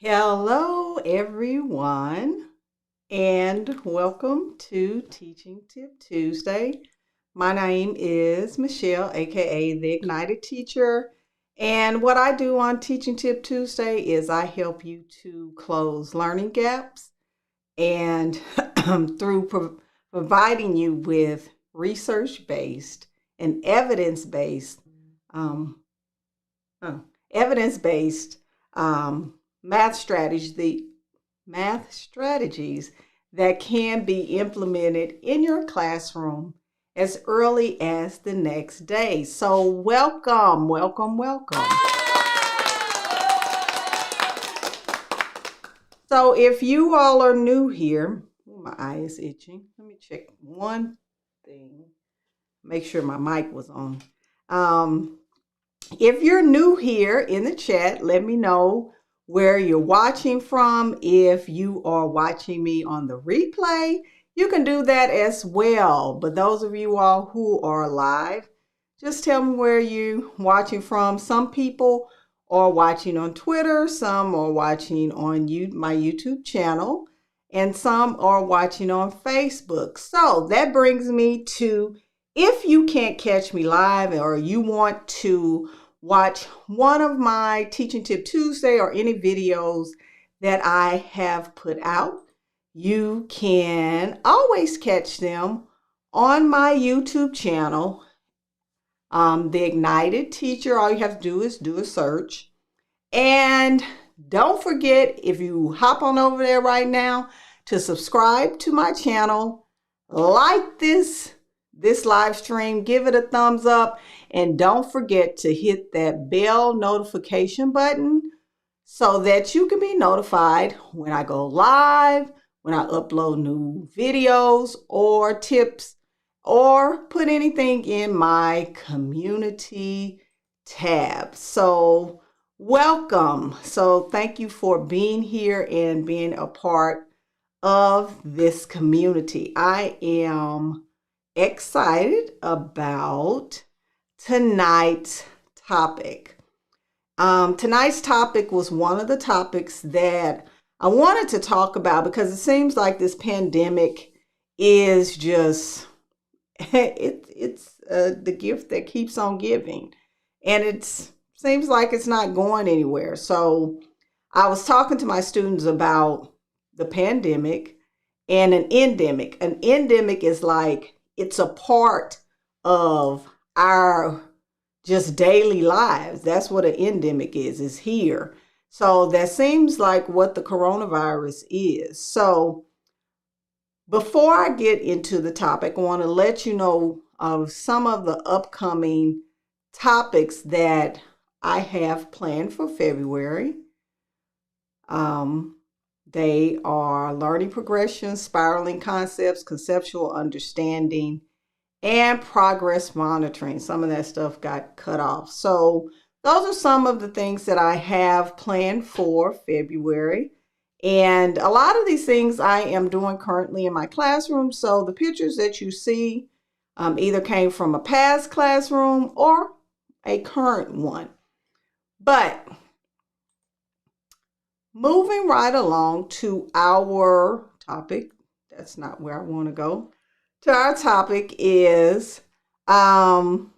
Hello, everyone, and welcome to Teaching Tip Tuesday. My name is Michelle, aka the Ignited Teacher, and what I do on Teaching Tip Tuesday is I help you to close learning gaps and through providing you with research-based and um, uh, evidence-based um, math strategies that can be implemented in your classroom as early as the next day. So welcome, welcome, welcome. So if you all are new here, my eye is itching. Let me check one thing. Make sure my mic was on. If you're new here in the chat, let me know where you're watching from. If you are watching me on the replay, you can do that as well. But those of you all who are live, just tell me where you're watching from. Some people are watching on Twitter, some are watching on my YouTube channel, and some are watching on Facebook. So that brings me to, if you can't catch me live or you want to watch one of my Teaching Tip Tuesday or any videos that I have put out, you can always catch them on my YouTube channel, The Ignited Teacher. All you have to do is do a search. And don't forget, if you hop on over there right now, to subscribe to my channel, like this live stream, give it a thumbs up, and don't forget to hit that bell notification button so that you can be notified when I go live, when I upload new videos or tips, or put anything in my community tab. So welcome. So thank you for being here and being a part of this community. I am excited about tonight's topic. Tonight's topic was one of the topics that I wanted to talk about because it seems like this pandemic is just it's the gift that keeps on giving, and it seems like it's not going anywhere. So I was talking to my students about the pandemic and an endemic. An endemic is like it's a part of our just daily lives. That's what an endemic is here. So that seems like what the coronavirus is. So before I get into the topic, I want to let you know of some of the upcoming topics that I have planned for February. They are learning progression, spiraling concepts, conceptual understanding, and progress monitoring. Some of that stuff got cut off. So those are some of the things that I have planned for February. And a lot of these things I am doing currently in my classroom. So the pictures that you see either came from a past classroom or a current one. But moving right along to our topic, that's not where I want to go. To our topic is small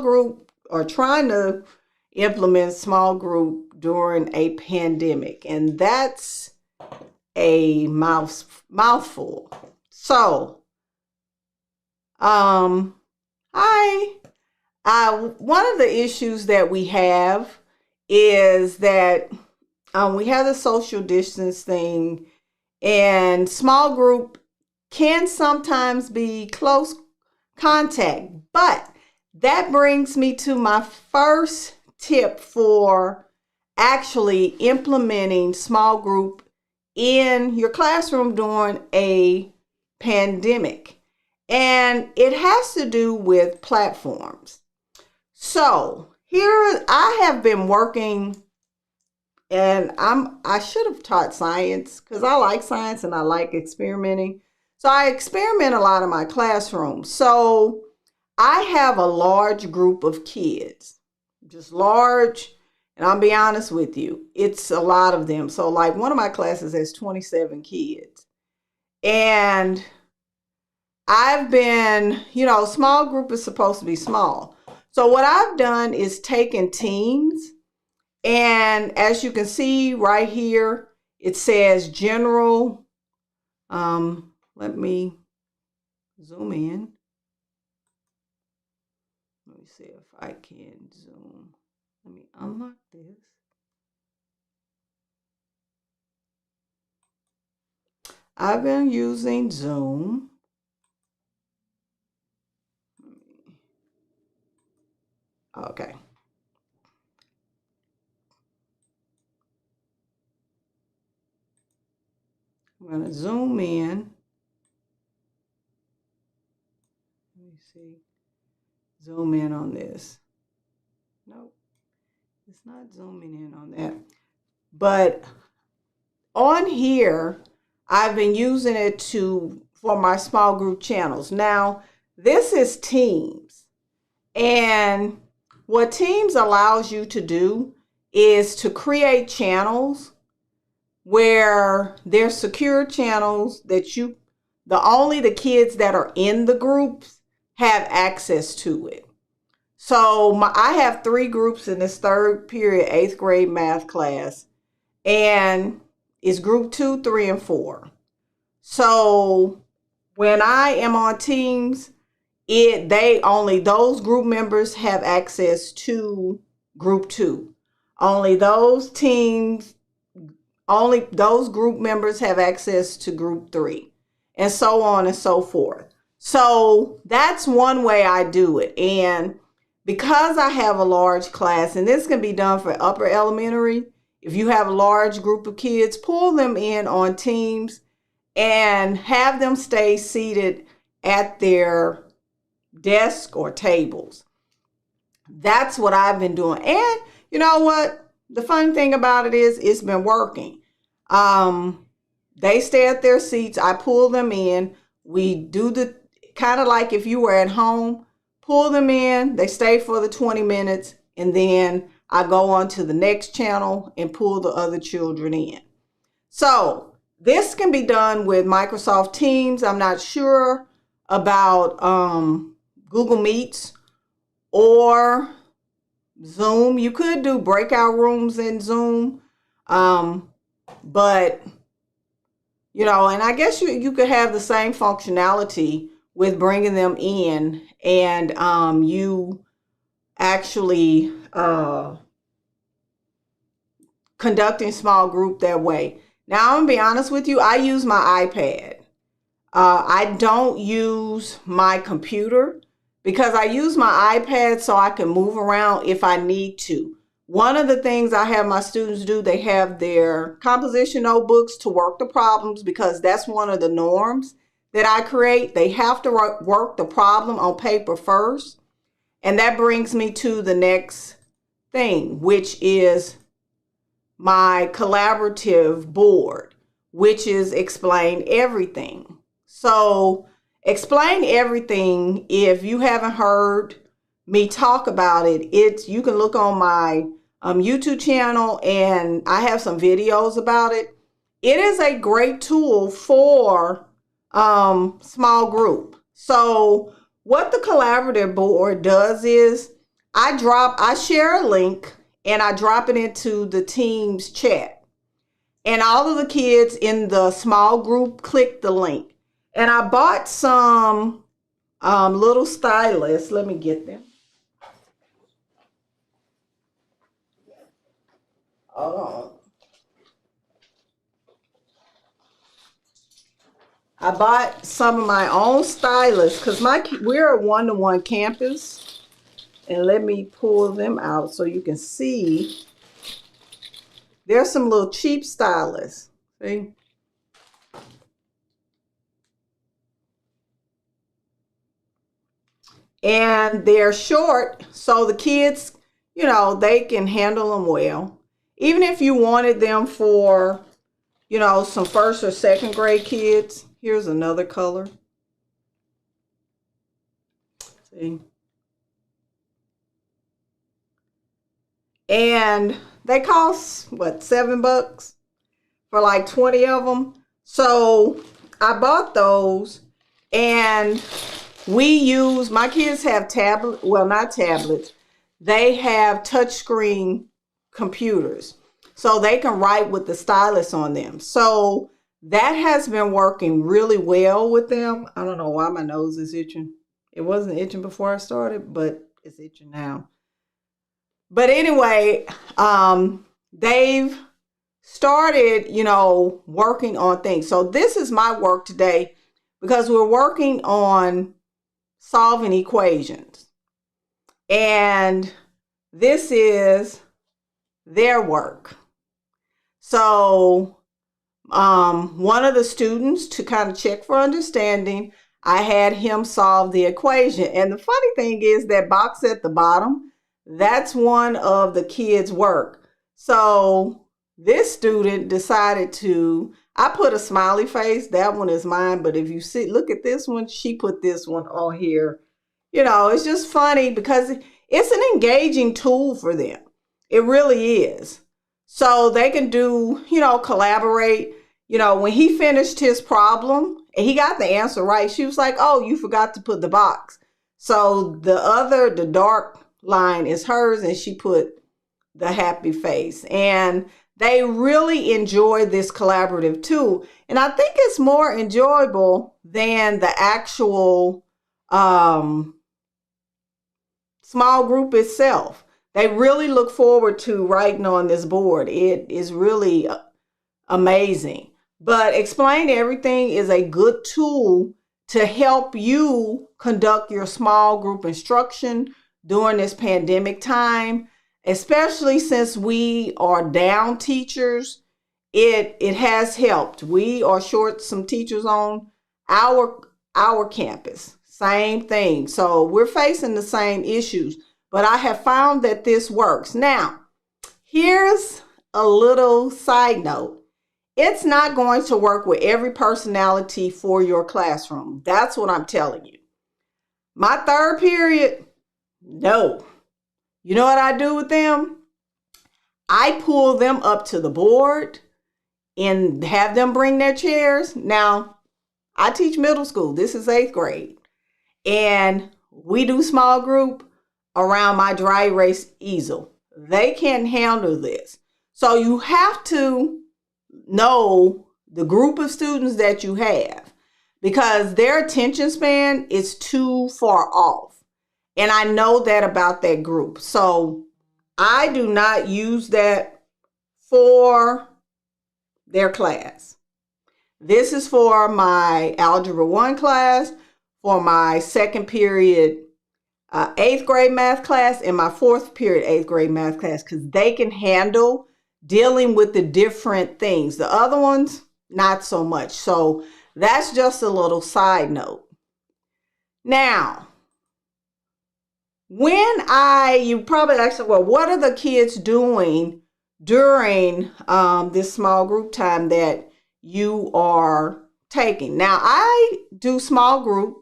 group, or trying to implement small group during a pandemic. And that's a mouthful. So, one of the issues that we have is that we have the social distance thing, and small group can sometimes be close contact. But that brings me to my first tip for actually implementing small group in your classroom during a pandemic. And it has to do with platforms. So here I have been working, and I should have taught science because I like science and I like experimenting. So I experiment a lot in my classroom. So I have a large group of kids, just large, And I'll be honest with you, it's a lot of them. So like one of my classes has 27 kids. And I've been, small group is supposed to be small. So what I've done is taken teams, and as you can see right here, it says general. Let me zoom in. Let me see if I can zoom. Let me unlock this. I've been using Zoom. Okay. I'm going to zoom in. Let me see. Zoom in on this. Nope. It's not zooming in on that. But on here, I've been using it for my small group channels. Now, this is Teams. And what Teams allows you to do is to create channels where they're secure channels that only the kids that are in the groups have access to it. So I have 3 groups in this third period, 8th grade math class, and it's group 2, 3, and 4. So when I am on Teams, those group members have access to group 2. Only those group members have access to group 3, and so on and so forth. So that's one way I do it. And because I have a large class, and this can be done for upper elementary, if you have a large group of kids, pull them in on Teams and have them stay seated at their desk or tables. That's what I've been doing. And you know what? The fun thing about it is it's been working. They stay at their seats. I pull them in. We do the kind of like if you were at home, pull them in. They stay for the 20 minutes. And then I go on to the next channel and pull the other children in. So this can be done with Microsoft Teams. I'm not sure about Google Meets or Zoom. You could do breakout rooms in Zoom. But, and I guess you could have the same functionality with bringing them in and you actually conducting small group that way. Now, I'm going to be honest with you. I use my iPad. I don't use my computer because I use my iPad so I can move around if I need to. One of the things I have my students do, they have their composition notebooks to work the problems because that's one of the norms that I create. They have to work the problem on paper first. And that brings me to the next thing, which is my collaborative board, which is Explain Everything. So Explain Everything, if you haven't heard me talk about it, you can look on my YouTube channel and I have some videos about it. It is a great tool for small group. So what the collaborative board does is I share a link and I drop it into the Teams chat. And all of the kids in the small group click the link. And I bought some little stylus. Let me get them. Hold on. I bought some of my own stylus because we're a one-to-one campus. And let me pull them out so you can see. There's some little cheap stylus. See? And they're short, so the kids, they can handle them well. Even if you wanted them for, some first or second grade kids. Here's another color. See? And they cost, what, $7 for like 20 of them. So I bought those, and my kids have not tablets. They have touchscreen computers, so they can write with the stylus on them. So that has been working really well with them. I don't know why my nose is itching. It wasn't itching before I started, but it's itching now. But anyway, they've started, working on things. So this is my work today, because we're working on solving equations. And this is their work. So one of the students, to kind of check for understanding, I had him solve the equation. And the funny thing is that box at the bottom, that's one of the kids' work. So this student decided I put a smiley face. That one is mine. But if you look at this one, she put this one on here. It's just funny because it's an engaging tool for them. It really is. So they can do, collaborate. When he finished his problem and he got the answer right, she was like, "Oh, you forgot to put the box." So the dark line is hers, and she put the happy face. And they really enjoy this collaborative tool. And I think it's more enjoyable than the actual small group itself. They really look forward to writing on this board. It is really amazing. But Explain Everything is a good tool to help you conduct your small group instruction during this pandemic time, especially since we are down teachers. It has helped. We are short some teachers on our campus. Same thing. So we're facing the same issues, but I have found that this works. Now, here's a little side note. It's not going to work with every personality for your classroom. That's what I'm telling you. My third period, no. You know what I do with them? I pull them up to the board and have them bring their chairs. Now, I teach middle school. This is 8th grade. And we do small group around my dry erase easel. They can't handle this. So you have to know the group of students that you have, because their attention span is too far off. And I know that about that group. So I do not use that for their class. This is for my Algebra 1 class, for my second period 8th grade math class, and my fourth period 8th grade math class, because they can handle dealing with the different things. The other ones, not so much. So that's just a little side note. Now, you probably asked, well, what are the kids doing during this small group time that you are taking? Now, I do small group.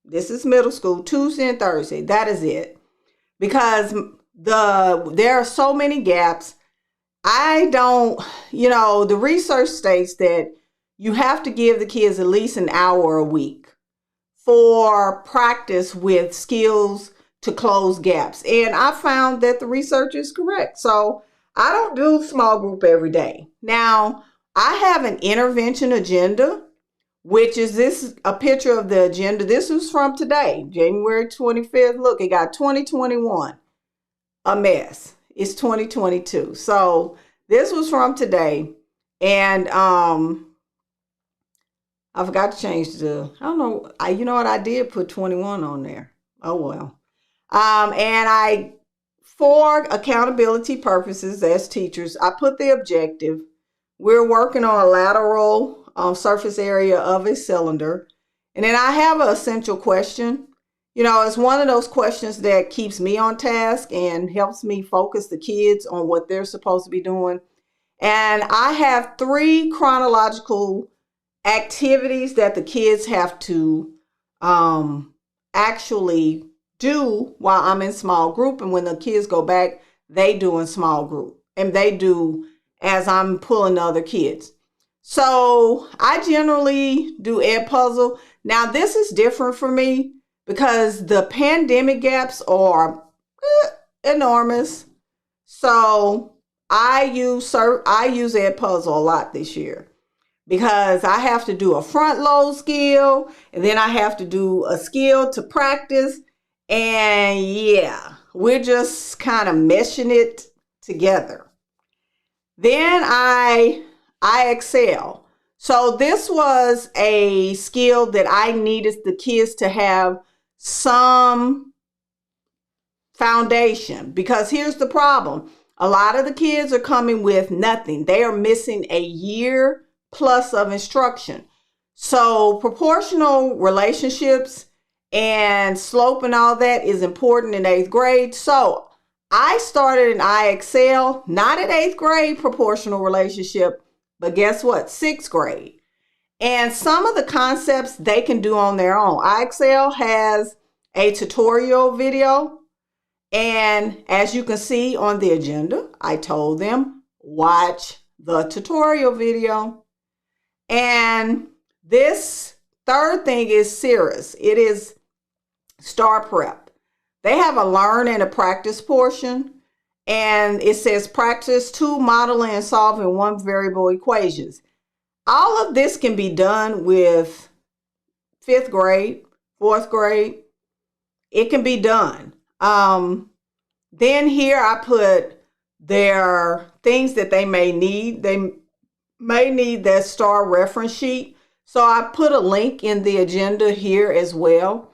This is middle school, Tuesday and Thursday. That is it. Because there are so many gaps. The research states that you have to give the kids at least an hour a week for practice with skills to close gaps. And I found that the research is correct. So I don't do small group every day. Now, I have an intervention agenda, which is a picture of the agenda. This was from today, January 25th. Look, it got 2021, a mess. It's 2022. So this was from today. And I forgot to change I don't know. You know what? I did put 21 on there. Oh, well. And for accountability purposes as teachers, I put the objective. We're working on a lateral surface area of a cylinder. And then I have an essential question. It's one of those questions that keeps me on task and helps me focus the kids on what they're supposed to be doing. And I have 3 chronological activities that the kids have to actually do while I'm in small group. And when the kids go back, they do in small group. and they do as I'm pulling the other kids. So I generally do Edpuzzle. Now this is different for me because the pandemic gaps are enormous. So I use Edpuzzle a lot this year because I have to do a front load skill and then I have to do a skill to practice. And yeah, we're just kind of meshing it together. Then I excel. So this was a skill that I needed the kids to have some foundation, because here's the problem. A lot of the kids are coming with nothing. They are missing a year plus of instruction. So proportional relationships and slope and all that is important in 8th grade. So I started in I Excel, not at 8th grade proportional relationship, but guess what? 6th grade. And some of the concepts they can do on their own. I Excel has a tutorial video. And as you can see on the agenda, I told them, watch the tutorial video. And this third thing is serious. It is STAR Prep. They have a learn and a practice portion, and it says practice 2 modeling and solving 1 variable equations. All of this can be done with 5th grade, 4th grade. It can be done. Then here I put their things that they may need. They may need that STAR reference sheet. So I put a link in the agenda here as well.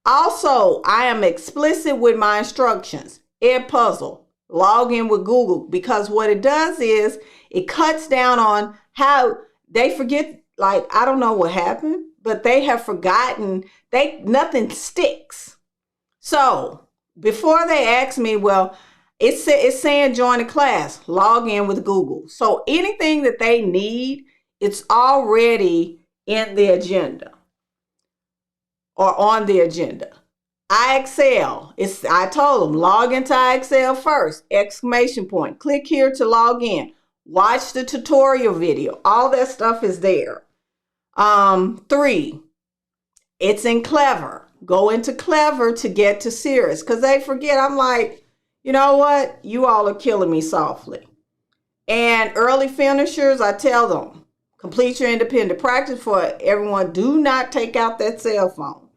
Also, I am explicit with my instructions. Edpuzzle, log in with Google, because what it does is it cuts down on how they forget, like, I don't know what happened, but they have forgotten, nothing sticks. So before they ask me, well, it's saying join a class, log in with Google. So anything that they need, it's already in the agenda or on the agenda. I Excel, I told them, log into I Excel first, exclamation point. Click here to log in. Watch the tutorial video. All that stuff is there. 3, it's in Clever. Go into Clever to get to Serious, because they forget. I'm like, you know what? You all are killing me softly. And early finishers, I tell them, complete your independent practice for everyone. Do not take out that cell phone.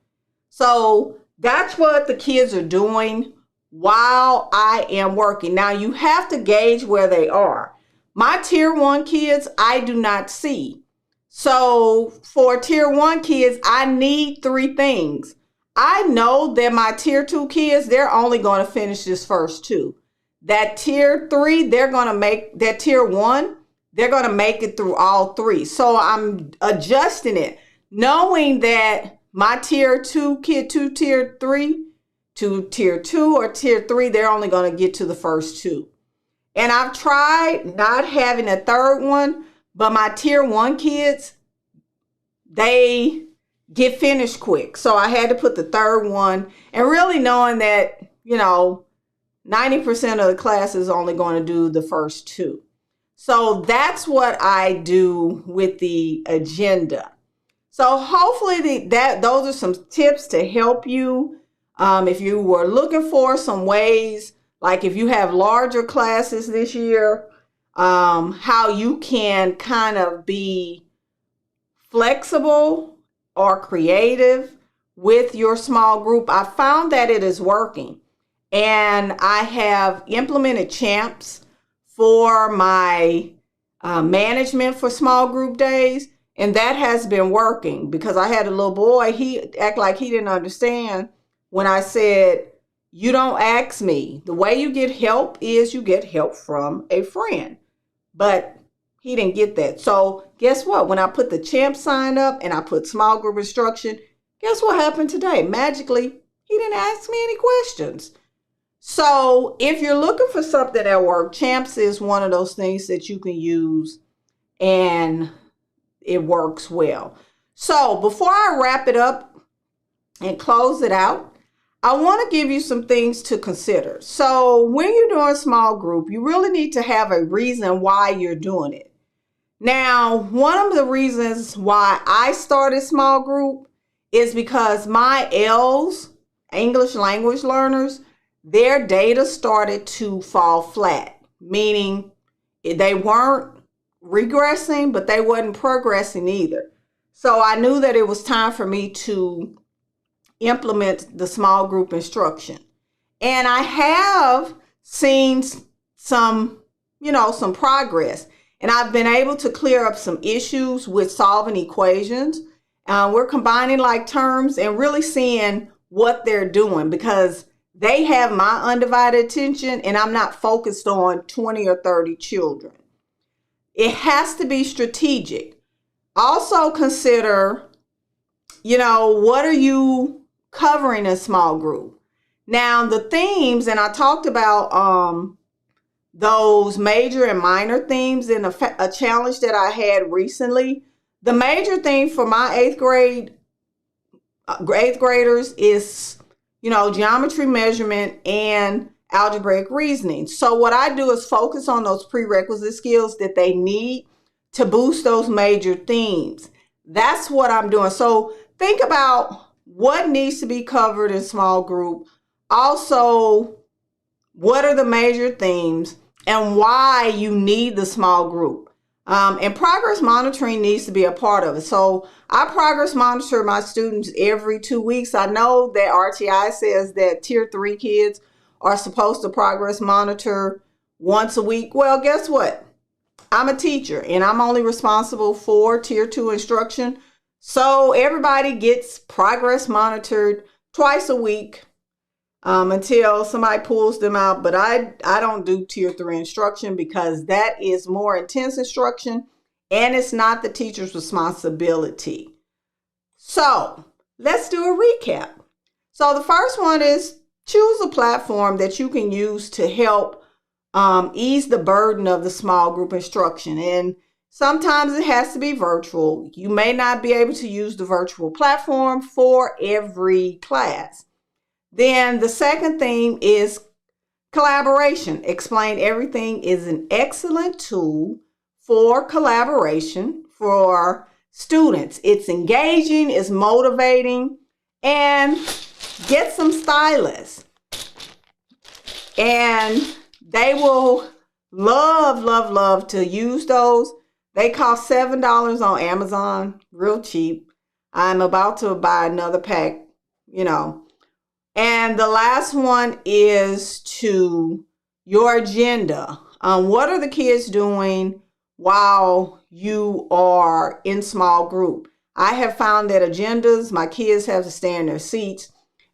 So that's what the kids are doing while I am working. Now you have to gauge where they are. My tier 1 kids, I do not see. So for tier 1 kids, I need 3 things. I know that my tier 2 kids, they're only going to finish this first 2. That tier 3, they're going to make, that tier 1, they're going to make it through all 3. So I'm adjusting it, knowing that my tier 2 kid, tier 3, to tier 2 or tier 3, they're only going to get to the first 2. And I've tried not having a third one, but my tier 1 kids, they get finished quick. So I had to put the third one, and really knowing that, 90% of the class is only going to do the first 2. So that's what I do with the agenda. So hopefully those are some tips to help you. If you were looking for some ways, like if you have larger classes this year, how you can kind of be flexible or creative with your small group. I found that it is working. And I have implemented champs for my management for small group days. And that has been working, because I had a little boy, he acted like he didn't understand when I said, you don't ask me. The way you get help is you get help from a friend. But he didn't get that. So guess what? When I put the champ sign up and I put small group instruction, guess what happened today? Magically, he didn't ask me any questions. So if you're looking for something at work, champs is one of those things that you can use, and it works well. So before I wrap it up and close it out, I want to give you some things to consider. So when you're doing a small group, you really need to have a reason why you're doing it. Now, one of the reasons why I started small group is because my ELs, English language learners, their data started to fall flat, meaning they weren't regressing, but they wasn't progressing either. So I knew that it was time for me to implement the small group instruction. And I have seen some progress. And I've been able to clear up some issues with solving equations. We're combining like terms and really seeing what they're doing because they have my undivided attention and I'm not focused on 20 or 30 children. It has to be strategic. Also consider, what are you covering a small group? Now, the themes, and I talked about those major and minor themes in a challenge that I had recently. The major theme for my eighth graders is, geometry, measurement, and algebraic reasoning. So what I do is focus on those prerequisite skills that they need to boost those major themes. That's what I'm doing. So think about what needs to be covered in small group. Also, what are the major themes and why you need the small group. And progress monitoring needs to be a part of it. So I progress monitor my students every 2 weeks. I know that RTI says that tier 3 kids are supposed to progress monitor once a week. Well, guess what? I'm a teacher and I'm only responsible for tier 2 instruction. So everybody gets progress monitored twice a week until somebody pulls them out. But I don't do tier 3 instruction because that is more intense instruction and it's not the teacher's responsibility. So let's do a recap. So the first one is choose a platform that you can use to help ease the burden of the small group instruction. And sometimes it has to be virtual. You may not be able to use the virtual platform for every class. Then the second theme is collaboration. Explain Everything is an excellent tool for collaboration for students. It's engaging, it's motivating, and get some stylists. And they will love to use those. They cost $7 on Amazon, real cheap. I'm about to buy another pack, And the last one is to your agenda. What are the kids doing while you are in small group? I have found that agendas, my kids have to stay in their seats,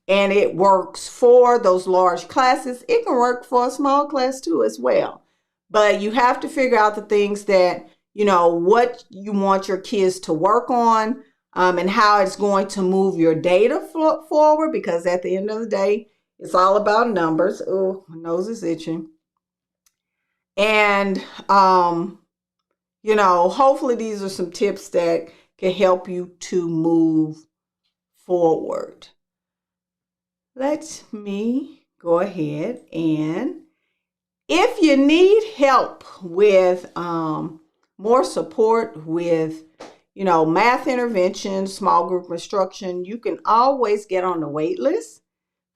and it works for those large classes. It can work for a small class too as well. But you have to figure out the things that, what you want your kids to work on, and how it's going to move your data forward, because at the end of the day, it's all about numbers. Oh, my nose is itching. And, hopefully these are some tips that can help you to move forward. Let me go ahead, and if you need help with more support with math intervention, small group instruction, you can always get on the wait list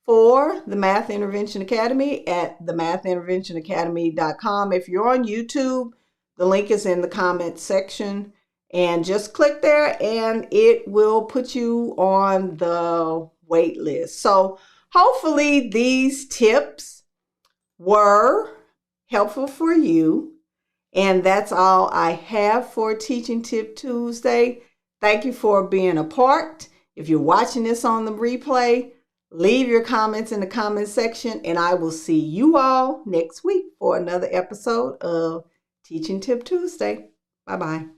for the Math Intervention Academy at themathinterventionacademy.com. If you're on YouTube, the link is in the comment section, and just click there and it will put you on the wait list. So hopefully these tips were helpful for you. And that's all I have for Teaching Tip Tuesday. Thank you for being a part. If you're watching this on the replay, leave your comments in the comment section, and I will see you all next week for another episode of Teaching Tip Tuesday. Bye-bye.